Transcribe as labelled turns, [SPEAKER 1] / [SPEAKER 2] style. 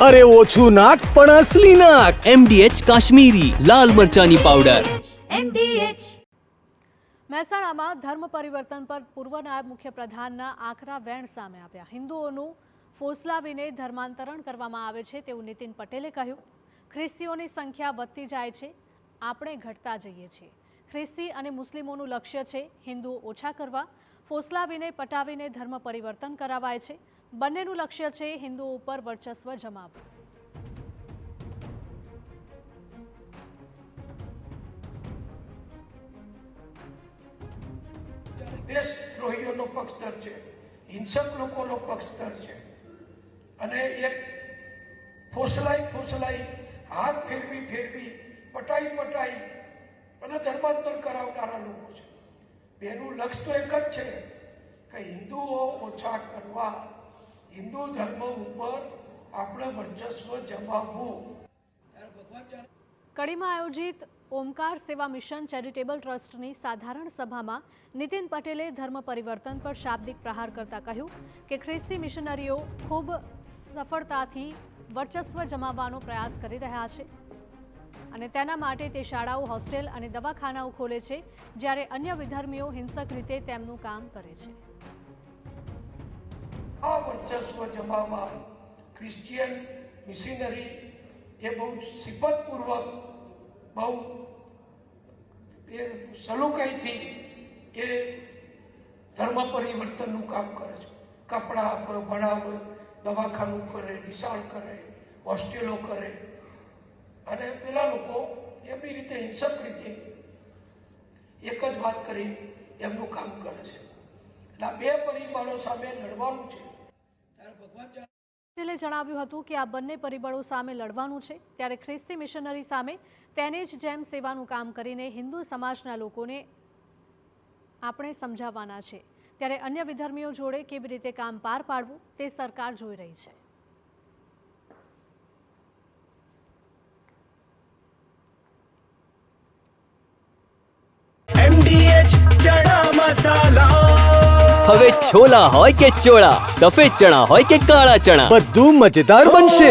[SPEAKER 1] અરે ઓછું નાક પણ અસલી નાક.
[SPEAKER 2] MDH કાશ્મીરી લાલ મરચાની પાવડર.
[SPEAKER 3] મહેસાણામાં ધર્મ પરિવર્તન પર પૂર્વ નાયબ મુખ્યપ્રધાનના આકરા વેણ સામે આવ્યા. હિન્દુઓનું ફોસલાવીને ધર્માંતરણ કરવામાં આવે છે તેવું નીતિન પટેલે કહ્યું. ખ્રિસ્તીઓની સંખ્યા વધતી જાય છે, આપણે ઘટતા જઈએ છીએ. ખ્રિસ્તી અને મુસ્લિમોનું લક્ષ્ય છે હિન્દુઓ ઓછા કરવા. ફોસલાવીને પટાવીને ધર્મ પરિવર્તન કરાવાય છે. બંનેનું લક્ષ્ય છે હિન્દુઓ ઉપર વર્ચસ્વ જમાવવું.
[SPEAKER 4] દેશદ્રોહીઓનો પક્ષધર છે, હિંસક લોકોનો પક્ષધર છે અને એક ફોસલાઈ હાથ ફેરવી પટાઈ અને ધર્માંતર કરાવનારા લોકો છે. બેનું લક્ષ્ય તો એક જ છે કે હિન્દુઓ ઓછા કરવા, હિન્દુ ધર્મ ઉપર આપણે વર્ચસ્વ જમાવવું.
[SPEAKER 3] કડીમાં આયોજિત ઓમકાર સેવા મિશન ચેરિટેબલ ટ્રસ્ટની સાધારણ સભામાં નીતિન પટેલે ધર્મ પરિવર્તન પર શાબ્દિક પ્રહાર કરતા કહ્યું કે ખ્રિસ્તી મિશનરીઓ ખૂબ સફળતાથી વર્ચસ્વ જમાવવાનો પ્રયાસ કરી રહ્યા છે અને તેના માટે તે શાળાઓ, હોસ્ટેલ અને દવાખાનાઓ ખોલે છે, જ્યારે અન્ય વિધર્મીઓ હિંસક રીતે તેમનું કામ કરે છે.
[SPEAKER 4] આ વર્ચસ્વ જમાવવા ક્રિશ્ચિયન મિશનરી એ બહુ સિફતપૂર્વક, બહુ સલુકાઈથી એ ધર્મ પરિવર્તનનું કામ કરે છે. કપડાં આપે, ભણાવે, દવાખાનું કરે, નિશાળ કરે, હોસ્ટેલો કરે અને પેલા લોકો એમની રીતે હિંસક રીતે એક જ વાત કરી એમનું કામ કરે છે. એટલે આ બે પરિબળો સામે લડવાનું છે. ત્યારે ભગવાન
[SPEAKER 3] પટેલે જણાવ્યું હતું કે આ બંને પરિબળો સામે લડવાનું છે, ત્યારે ખ્રિસ્તી મિશનરી સામે તેને જ જેમ સેવાનું કામ કરીને હિન્દુ સમાજના લોકોને આપણે સમજાવવાના છે, ત્યારે અન્ય વિધર્મીઓ જોડે કેવી રીતે કામ પાર પાડવું તે સરકાર જોઈ રહી છે.
[SPEAKER 1] MDH ચણા મસાલા.
[SPEAKER 2] હવે છોલા હોય કે ચોળા, સફેદ ચણા હોય કે કાળા ચણા,
[SPEAKER 1] બધું મજેદાર બનશે.